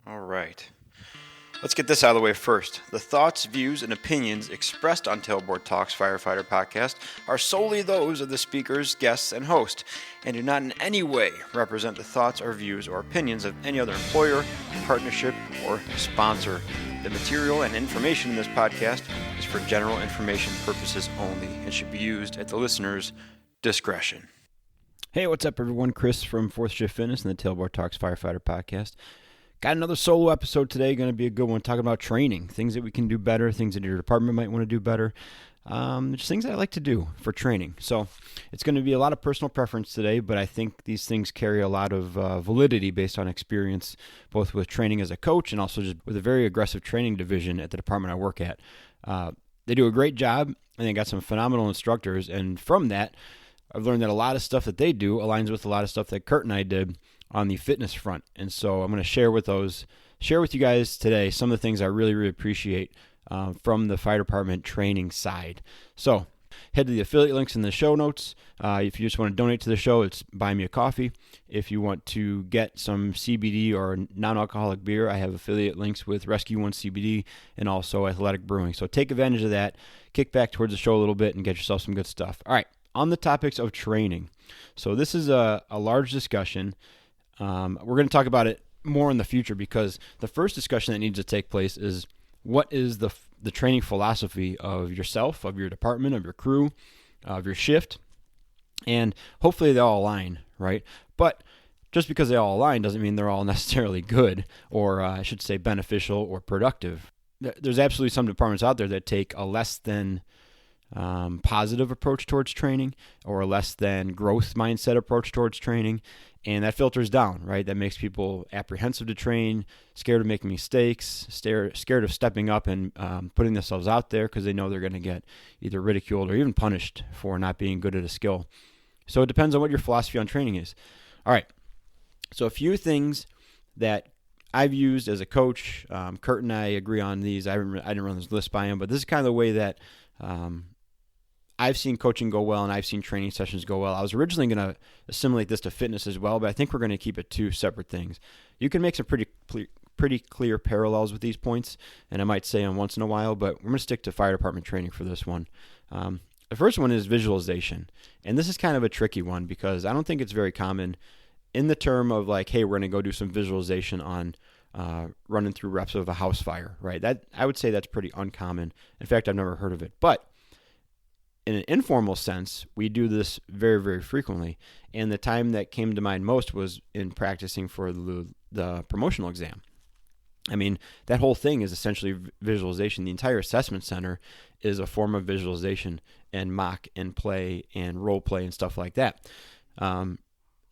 All right. Let's get this out of the way first. The thoughts, views, and opinions expressed on Tailboard Talks Firefighter podcast are solely those of the speakers, guests, and host, and do not in any way represent the thoughts or views or opinions of any other employer, partnership, or sponsor. The material and information in this podcast is for general information purposes only and should be used at the listener's discretion. Hey, what's up, everyone? Chris from Fourth Shift Fitness and the Tailboard Talks Firefighter podcast. Got another solo episode today, going to be a good one, talking about training, things that we can do better, things that your department might want to do better, just things that I like to do for training. So it's going to be a lot of personal preference today, but I think these things carry a lot of validity based on experience, both with training as a coach and also just with a very aggressive training division at the department I work at. They do a great job, and they got some phenomenal instructors, and from that, I've learned that a lot of stuff that they do aligns with a lot of stuff that Kurt and I did on the fitness front. And so I'm going to share with you guys today some of the things I really appreciate from the fire department training side. So head to the affiliate links in the show notes. If you just want to donate to the show, it's buy me a coffee. If you want to get some CBD or non-alcoholic beer, I have affiliate links with Rescue One CBD and also Athletic Brewing. So take advantage of that, kick back towards the show a little bit, and get yourself some good stuff. All right, on the topics of training. So this is a large discussion. We're going to talk about it more in the future because the first discussion that needs to take place is what is the training philosophy of yourself, of your department, of your crew, of your shift, and hopefully they all align, right? But just because they all align doesn't mean they're all necessarily good or I should say beneficial or productive. There's absolutely some departments out there that take a less than positive approach towards training or a less than growth mindset approach towards training. And that filters down, right? That makes people apprehensive to train, scared of making mistakes, scared of stepping up and putting themselves out there because they know they're going to get either ridiculed or even punished for not being good at a skill. So it depends on what your philosophy on training is. All right. So a few things that I've used as a coach. Kurt and I agree on these. I didn't run this list by him, but this is kind of the way that I've seen coaching go well and I've seen training sessions go well. I was originally going to assimilate this to fitness as well, but I think we're going to keep it two separate things. You can make some pretty clear parallels with these points, and I might say them once in a while, but we're going to stick to fire department training for this one. The first one is visualization, and this is kind of a tricky one because I don't think it's very common in the term of like, hey, we're going to go do some visualization on running through reps of a house fire, right? That I would say that's pretty uncommon. In fact, I've never heard of it, but in an informal sense, we do this very frequently. And the time that came to mind most was in practicing for the promotional exam. I mean, that whole thing is essentially visualization. The entire assessment center is a form of visualization and mock and play and role play and stuff like that. And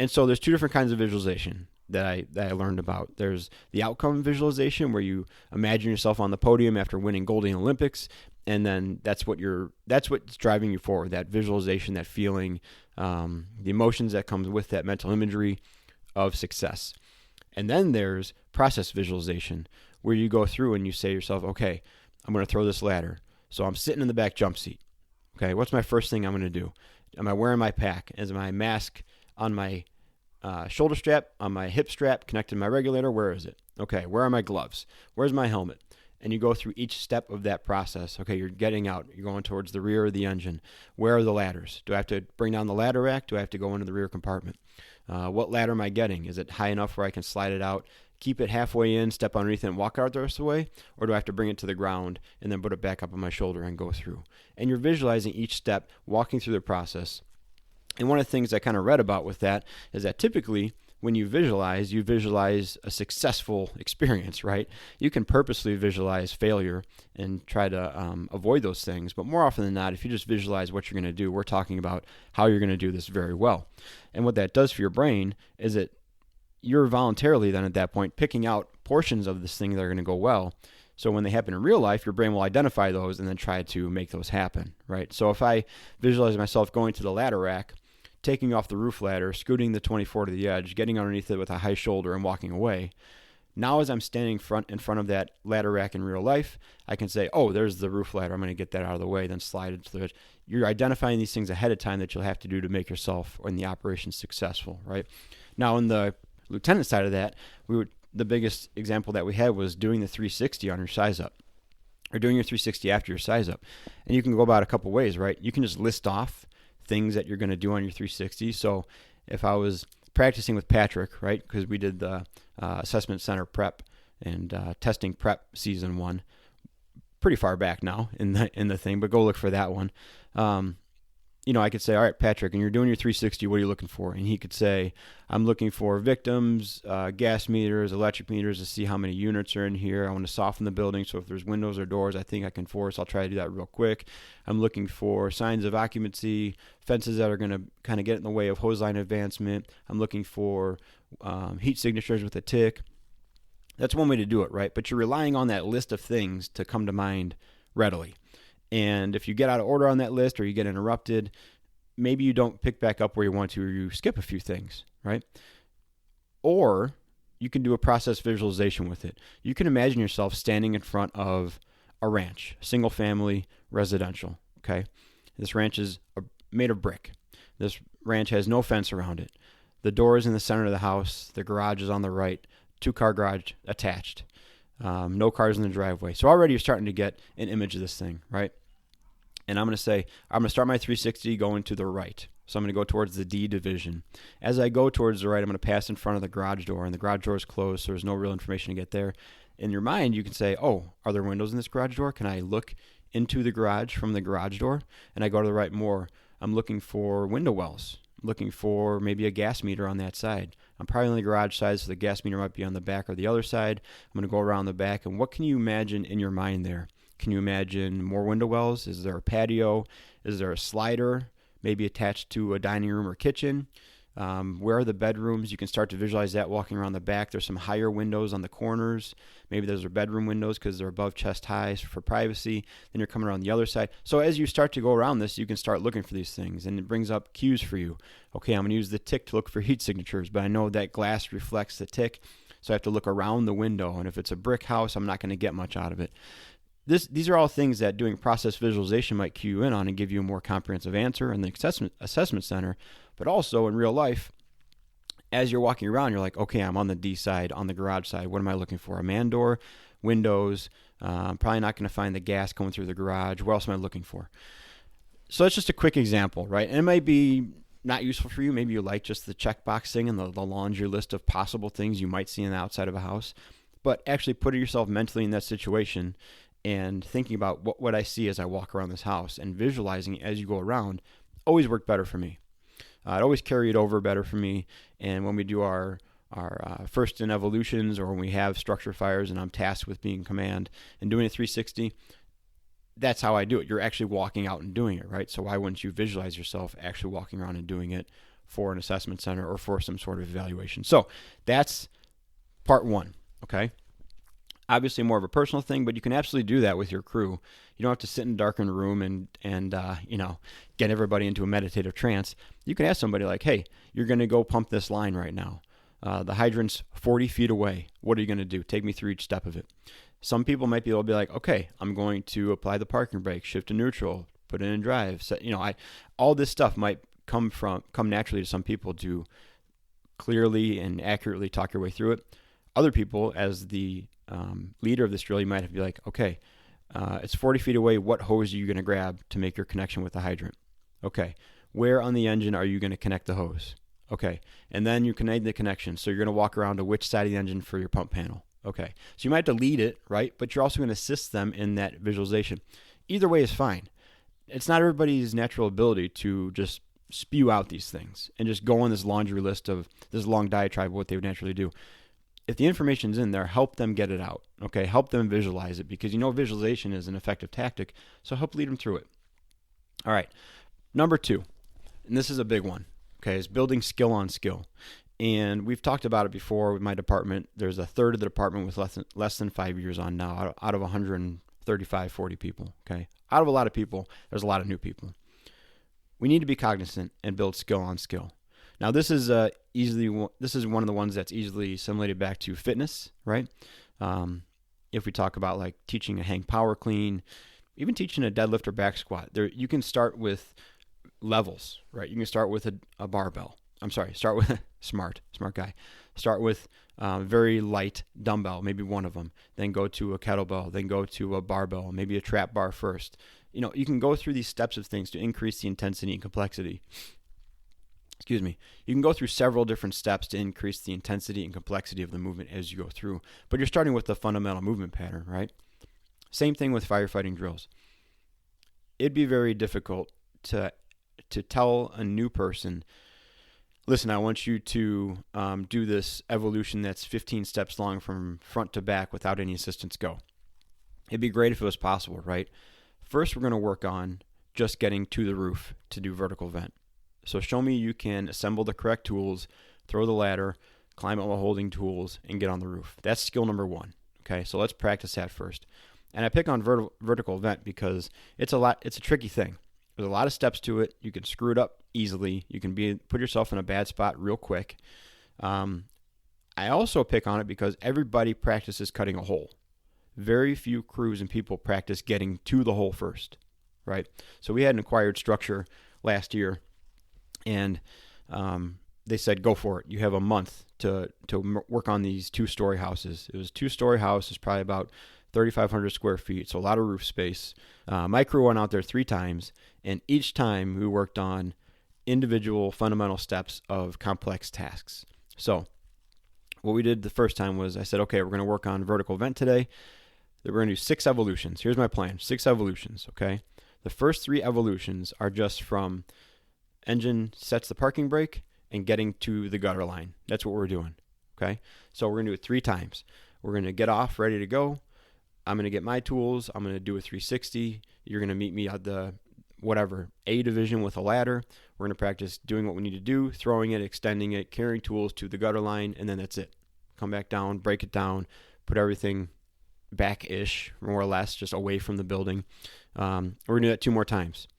so there's two different kinds of visualization that I learned about. There's the outcome visualization where you imagine yourself on the podium after winning gold in the Olympics, and then that's what's driving you forward, that visualization, that feeling, the emotions that comes with that mental imagery of success. And then there's process visualization where you go through and you say to yourself, okay, I'm going to throw this ladder. So I'm sitting in the back jump seat. Okay, what's my first thing I'm going to do? Am I wearing my pack? Is my mask on my shoulder strap, on my hip strap, connected to my regulator? Where is it? Okay, where are my gloves? Where's my helmet? And you go through each step of that process. Okay, you're getting out. You're going towards the rear of the engine. Where are the ladders? Do I have to bring down the ladder rack? Do I have to go into the rear compartment? What ladder am I getting? Is it high enough where I can slide it out, keep it halfway in, step underneath it, and walk out the rest of the way? Or do I have to bring it to the ground and then put it back up on my shoulder and go through? And you're visualizing each step, walking through the process. And one of the things I kind of read about with that is that typically when you visualize a successful experience, right? You can purposely visualize failure and try to avoid those things. But more often than not, if you just visualize what you're going to do, we're talking about how you're going to do this very well. And what that does for your brain is that you're voluntarily then at that point picking out portions of this thing that are going to go well. So when they happen in real life, your brain will identify those and then try to make those happen, right? So if I visualize myself going to the ladder rack, taking off the roof ladder, scooting the 24 to the edge, getting underneath it with a high shoulder and walking away. Now as I'm standing in front of that ladder rack in real life, I can say, oh, there's the roof ladder. I'm going to get that out of the way, then slide it to the edge. You're identifying these things ahead of time that you'll have to do to make yourself or in the operation successful, right? Now, on the lieutenant side of that, the biggest example that we had was doing the 360 on your size up, or doing your 360 after your size up. And you can go about a couple ways, right? You can just list off things that you're going to do on your 360. So if I was practicing with Patrick, right, because we did the assessment center prep and testing prep season 1, pretty far back now in the thing, but go look for that one. I could say, all right, Patrick, and you're doing your 360, what are you looking for? And he could say, I'm looking for victims, gas meters, electric meters to see how many units are in here. I want to soften the building, so if there's windows or doors I think I can force, I'll try to do that real quick. I'm looking for signs of occupancy, fences that are going to kind of get in the way of hose line advancement. I'm looking for heat signatures with a tick. That's one way to do it, right? But you're relying on that list of things to come to mind readily. And if you get out of order on that list or you get interrupted, maybe you don't pick back up where you want to, or you skip a few things, right? Or you can do a process visualization with it. You can imagine yourself standing in front of a ranch, single family, residential, okay? This ranch is made of brick. This ranch has no fence around it. The door is in the center of the house. The garage is on the right. 2-car garage attached. No cars in the driveway. So already you're starting to get an image of this thing, right? And I'm going to start my 360 going to the right. So I'm going to go towards the D division. As I go towards the right, I'm going to pass in front of the garage door, and the garage door is closed, so there's no real information to get there. In your mind, you can say, oh, are there windows in this garage door? Can I look into the garage from the garage door? And I go to the right more. I'm looking for window wells. I'm looking for maybe a gas meter on that side. I'm probably on the garage side, so the gas meter might be on the back or the other side. I'm going to go around the back, and what can you imagine in your mind there? Can you imagine more window wells? Is there a patio? Is there a slider maybe attached to a dining room or kitchen? Where are the bedrooms? You can start to visualize that walking around the back. There's some higher windows on the corners. Maybe those are bedroom windows because they're above chest high for privacy. Then you're coming around the other side. So as you start to go around this, you can start looking for these things, and it brings up cues for you. Okay, I'm going to use the tick to look for heat signatures, but I know that glass reflects the tick, so I have to look around the window. And if it's a brick house, I'm not going to get much out of it. These are all things that doing process visualization might cue you in on and give you a more comprehensive answer in the assessment center. But also in real life, as you're walking around, you're like, okay, I'm on the D side, on the garage side. What am I looking for? A man door, windows. I'm probably not going to find the gas going through the garage. What else am I looking for? So that's just a quick example, right? And it might be not useful for you. Maybe you like just the checkbox thing and the laundry list of possible things you might see on the outside of a house. But actually putting yourself mentally in that situation and thinking about what would I see as I walk around this house and visualizing it as you go around always worked better for me. It always carried over better for me. And when we do our first in evolutions, or when we have structure fires and I'm tasked with being command and doing a 360, that's how I do it. You're actually walking out and doing it, right? So why wouldn't you visualize yourself actually walking around and doing it for an assessment center or for some sort of evaluation? So that's part 1, okay? Obviously more of a personal thing, but you can absolutely do that with your crew. You don't have to sit in a darkened room and get everybody into a meditative trance. You can ask somebody like, hey, you're going to go pump this line right now. The hydrant's 40 feet away. What are you going to do? Take me through each step of it. Some people might be able to be like, okay, I'm going to apply the parking brake, shift to neutral, put it in drive. So, all this stuff might come naturally to some people to clearly and accurately talk your way through it. Other people, as the leader of this drill, you might have to be like, okay, it's 40 feet away. What hose are you going to grab to make your connection with the hydrant? Okay. Where on the engine are you going to connect the hose? Okay. And then you connect the connection. So you're going to walk around to which side of the engine for your pump panel. Okay. So you might have to lead it, right? But you're also going to assist them in that visualization. Either way is fine. It's not everybody's natural ability to just spew out these things and just go on this laundry list of this long diatribe of what they would naturally do. If the information's in there, help them get it out. Okay, help them visualize it, because visualization is an effective tactic. So help lead them through it. All right, number 2, and this is a big one. Okay, is building skill on skill. And we've talked about it before with my department. There's a third of the department with less than 5 years on now, out of 135, 40 people. Okay, out of a lot of people, there's a lot of new people. We need to be cognizant and build skill on skill. Now, this is one of the ones that's easily assimilated back to fitness, right? If we talk about like teaching a hang power clean, even teaching a deadlift or back squat, you can start with levels, right? You can start with a barbell. Start with smart guy. Start with very light dumbbell, maybe one of them, then go to a kettlebell, then go to a barbell, maybe a trap bar first. You can go through these steps of things to increase the intensity and complexity. You can go through several different steps to increase the intensity and complexity of the movement as you go through, but you're starting with the fundamental movement pattern, right? Same thing with firefighting drills. It'd be very difficult to tell a new person, listen, I want you to do this evolution that's 15 steps long from front to back without any assistance. Go. It'd be great if it was possible, right? First, we're going to work on just getting to the roof to do vertical vent. So show me you can assemble the correct tools, throw the ladder, climb up while holding tools, and get on the roof. That's skill number one. Okay, so let's practice that first. And I pick on vertical vent because it's a tricky thing. There's a lot of steps to it. You can screw it up easily. You can put yourself in a bad spot real quick. I also pick on it because everybody practices cutting a hole. Very few crews and people practice getting to the hole first, right? So we had an acquired structure last year, and they said, go for it. You have a month to work on these 2-story houses. It was a 2-story house. It's probably about 3,500 square feet, so a lot of roof space. My crew went out there 3 times, and each time we worked on individual fundamental steps of complex tasks. So what we did the first time was I said, okay, we're going to work on vertical vent today. We're going to do 6 evolutions. Here's my plan, 6 evolutions, okay? The first 3 evolutions are just from engine sets the parking brake and getting to the gutter line. That's what we're doing, okay? So we're going to do it 3 times. We're going to get off, ready to go. I'm going to get my tools. I'm going to do a 360. You're going to meet me at the A division with a ladder. We're going to practice doing what we need to do, throwing it, extending it, carrying tools to the gutter line, and then that's it. Come back down, break it down, put everything back-ish, more or less, just away from the building. We're going to do that 2 more times.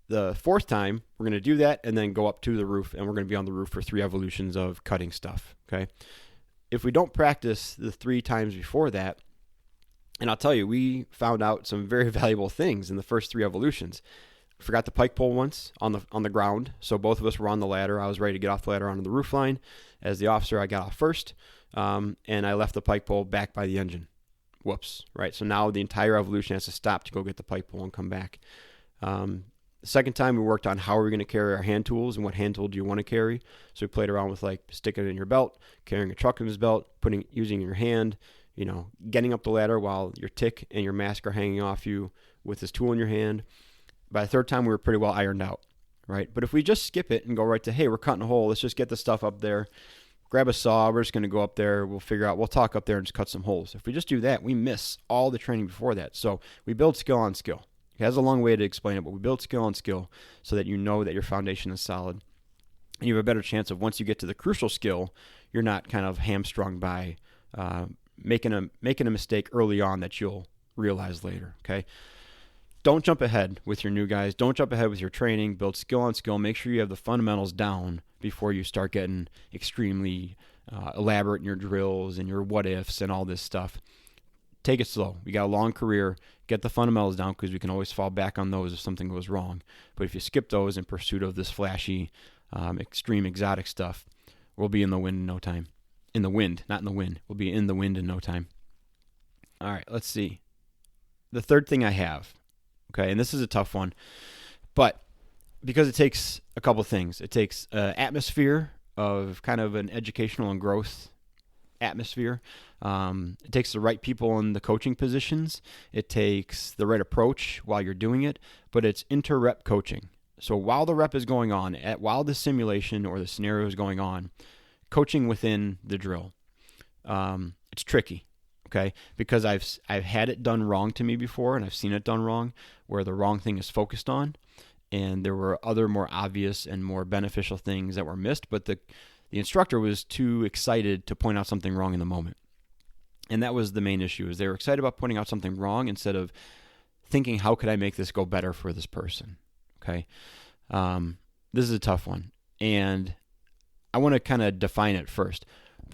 The 4th time, we're going to do that and then go up to the roof, and we're going to be on the roof for 3 evolutions of cutting stuff, okay? If we don't practice the 3 times before that, and I'll tell you, we found out some very valuable things in the first 3 evolutions. Forgot the pike pole once on the ground, so both of us were on the ladder. I was ready to get off the ladder onto the roof line. As the officer, I got off first, and I left the pike pole back by the engine. Whoops, right? So now the entire evolution has to stop to go get the pike pole and come back. The second time we worked on how are we going to carry our hand tools and what hand tool do you want to carry. So we played around with like sticking it in your belt, carrying a truck in his belt, using your hand, getting up the ladder while your tick and your mask are hanging off you with this tool in your hand. By the 3rd time, we were pretty well ironed out, right? But if we just skip it and go right to, hey, we're cutting a hole, let's just get the stuff up there, grab a saw, we're just going to go up there, we'll talk up there and just cut some holes. If we just do that, we miss all the training before that. So we build skill on skill. It has a long way to explain it, but we build skill on skill so that you know that your foundation is solid. And you have a better chance of once you get to the crucial skill, you're not kind of hamstrung by making a mistake early on that you'll realize later, okay? Don't jump ahead with your new guys. Don't jump ahead with your training. Build skill on skill. Make sure you have the fundamentals down before you start getting extremely elaborate in your drills and your what-ifs and all this stuff. Take it slow. You got a long career. Get the fundamentals down because we can always fall back on those if something goes wrong. But if you skip those in pursuit of this flashy, extreme exotic stuff, we'll be in the wind in no time. In the wind, not in the wind. We'll be in the wind in no time. All right, let's see. The 3rd thing I have, okay, and this is a tough one, but because it takes a couple things. It takes atmosphere of kind of an educational and growth atmosphere. It takes the right people in the coaching positions. It takes the right approach while you're doing it, but it's inter-rep coaching. So while the rep is going on, while the simulation or the scenario is going on, coaching within the drill. It's tricky, okay? Because I've had it done wrong to me before, and I've seen it done wrong, where the wrong thing is focused on, and there were other more obvious and more beneficial things that were missed, but the instructor was too excited to point out something wrong in the moment. And that was the main issue, is they were excited about pointing out something wrong instead of thinking, how could I make this go better for this person, okay? This is a tough one, and I want to kind of define it first.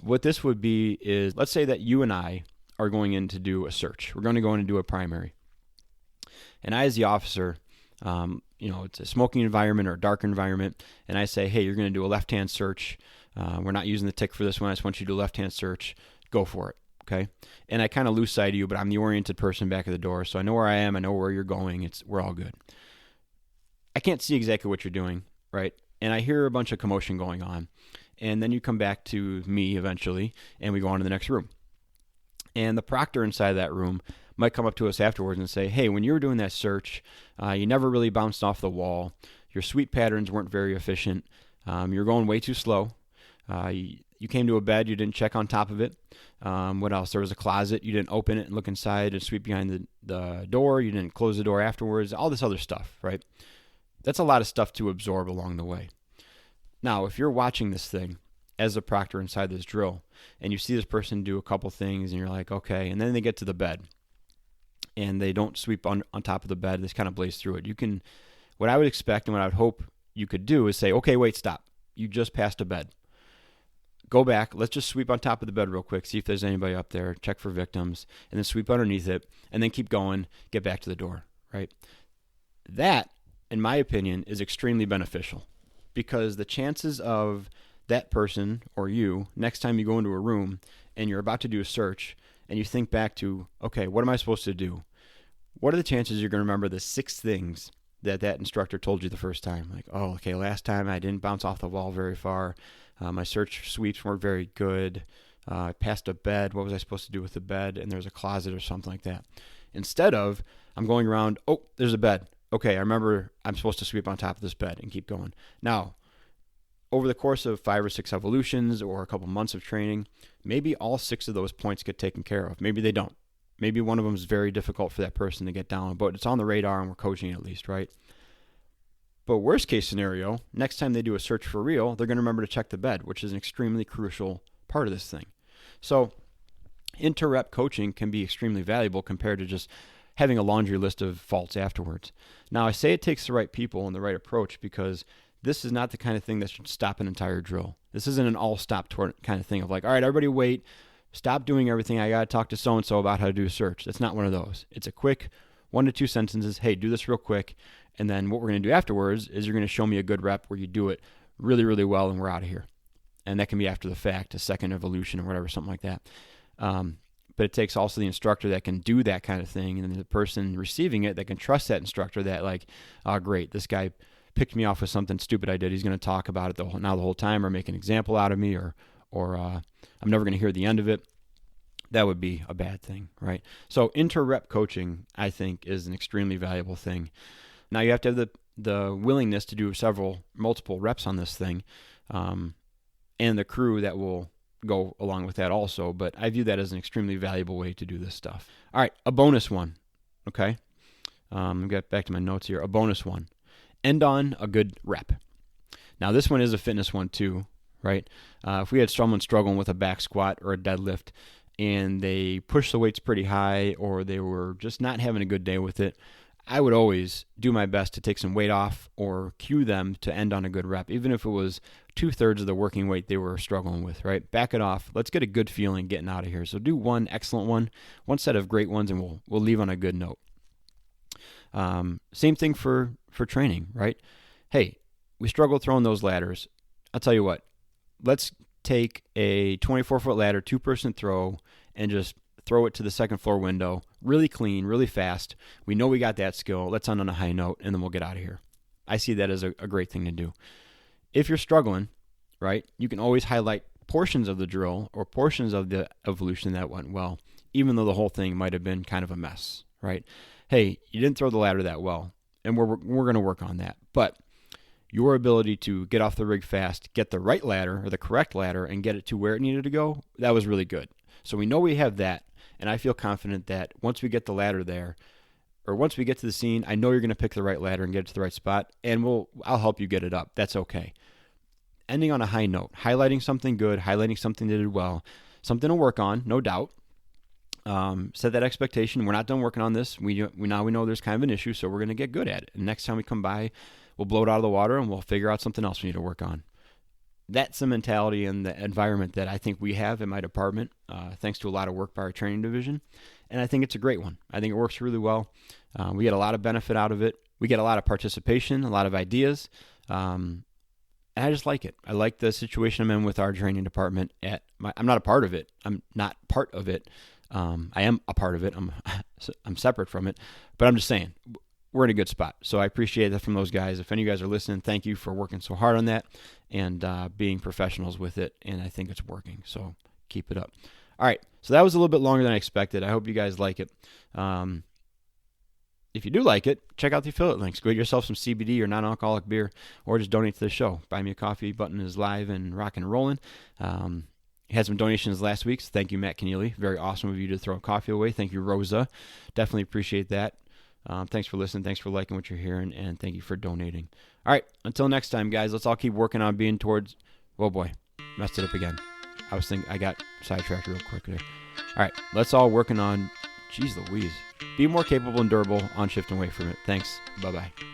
What this would be is, let's say that you and I are going in to do a search. We're going to go in and do a primary. And I, as the officer, it's a smoking environment or a dark environment, and I say, hey, you're going to do a left-hand search We're not using the tick for this one. I just want you to do left-hand search. Go for it. Okay. And I kind of lose sight of you, but I'm the oriented person back at the door. So I know where I am. I know where you're going. We're all good. I can't see exactly what you're doing, right? And I hear a bunch of commotion going on. And then you come back to me eventually, and we go on to the next room. And the proctor inside that room might come up to us afterwards and say, hey, when you were doing that search, you never really bounced off the wall. Your sweep patterns weren't very efficient. You're going way too slow. You came to a bed, you didn't check on top of it. What else? There was a closet. You didn't open it and look inside and sweep behind the door. You didn't close the door afterwards. All this other stuff, right? That's a lot of stuff to absorb along the way. Now, if you're watching this thing as a proctor inside this drill, and you see this person do a couple things, and you're like, okay, and then they get to the bed, and they don't sweep on top of the bed, they just kind of blaze through it. What I would expect and what I would hope you could do is say, okay, wait, stop. You just passed a bed. Go back. Let's just sweep on top of the bed real quick, see if there's anybody up there, check for victims, and then sweep underneath it, and then keep going, get back to the door, right? That, in my opinion, is extremely beneficial because the chances of that person or you, next time you go into a room and you're about to do a search and you think back to, okay, what am I supposed to do? What are the chances you're going to remember the 6 things that instructor told you the first time? Like, oh, okay, last time I didn't bounce off the wall very far. My search sweeps weren't very good. I passed a bed. What was I supposed to do with the bed? And there's a closet or something like that. Instead of, I'm going around, oh, there's a bed. Okay, I remember I'm supposed to sweep on top of this bed and keep going. Now, over the course of 5 or 6 evolutions or a couple months of training, maybe all 6 of those points get taken care of. Maybe they don't. Maybe one of them is very difficult for that person to get down, but it's on the radar and we're coaching at least, right? But worst case scenario, next time they do a search for real, they're going to remember to check the bed, which is an extremely crucial part of this thing. So inter-rep coaching can be extremely valuable compared to just having a laundry list of faults afterwards. Now, I say it takes the right people and the right approach because this is not the kind of thing that should stop an entire drill. This isn't an all-stop kind of thing of like, all right, everybody wait, stop doing everything. I got to talk to so-and-so about how to do a search. That's not one of those. It's a quick 1 to 2 sentences. Hey, do this real quick. And then what we're going to do afterwards is you're going to show me a good rep where you do it really, really well and we're out of here. And that can be after the fact, a second evolution or whatever, something like that. But it takes also the instructor that can do that kind of thing and then the person receiving it that can trust that instructor that like, oh, great, this guy picked me off with something stupid I did. He's going to talk about it the whole time or make an example out of me or I'm never going to hear the end of it. That would be a bad thing, right? So inter-rep coaching, I think, is an extremely valuable thing. Now you have to have the willingness to do multiple reps on this thing and the crew that will go along with that also, but I view that as an extremely valuable way to do this stuff. All right, a bonus one, okay? Get back to my notes here. A bonus one. End on a good rep. Now this one is a fitness one too, right? If we had someone struggling with a back squat or a deadlift and they push the weights pretty high or they were just not having a good day with it, I would always do my best to take some weight off or cue them to end on a good rep, even if it was 2/3 of the working weight they were struggling with, right? Back it off. Let's get a good feeling getting out of here. So do one excellent one set of great ones, and we'll leave on a good note. Same thing for training, right? Hey, we struggle throwing those ladders. I'll tell you what, let's take a 24-foot ladder, 2-person throw, and just throw it to the second floor window, really clean, really fast. We know we got that skill. Let's end on a high note, and then we'll get out of here. I see that as a great thing to do. If you're struggling, right, you can always highlight portions of the drill or portions of the evolution that went well, even though the whole thing might have been kind of a mess, right? Hey, you didn't throw the ladder that well, and we're going to work on that. But your ability to get off the rig fast, get the right ladder or the correct ladder, and get it to where it needed to go, that was really good. So we know we have that, and I feel confident that once we get the ladder there, or once we get to the scene, I know you're going to pick the right ladder and get it to the right spot, and I'll help you get it up. That's okay. Ending on a high note, highlighting something good, highlighting something that did well, something to work on, no doubt. Set that expectation. We're not done working on this. We know there's kind of an issue, so we're going to get good at it. And next time we come by, we'll blow it out of the water and we'll figure out something else we need to work on. That's the mentality and the environment that I think we have in my department, thanks to a lot of work by our training division. And I think it's a great one. I think it works really well. We get a lot of benefit out of it. We get a lot of participation, a lot of ideas. And And I just like it. I like the situation I'm in with our training department. I'm not a part of it. I'm not part of it. I am a part of it. I'm separate from it. But I'm just saying, we're in a good spot. So I appreciate that from those guys. If any of you guys are listening, thank you for working so hard on that and being professionals with it. And I think it's working. So keep it up. All right. So that was a little bit longer than I expected. I hope you guys like it. If you do like it, check out the affiliate links. Go get yourself some CBD or non-alcoholic beer, or just donate to the show. Buy me a coffee button is live and rocking and rolling. Had some donations last week. So thank you, Matt Keneally. Very awesome of you to throw coffee away. Thank you, Rosa. Definitely appreciate that. Thanks for listening. Thanks for liking what you're hearing, and thank you for donating. All right, until next time, guys, let's all keep working on being towards... Oh, boy, messed it up again. I got sidetracked real quick there. All right, let's all working on... Jeez Louise. Be more capable and durable on shift and away from it. Thanks. Bye-bye.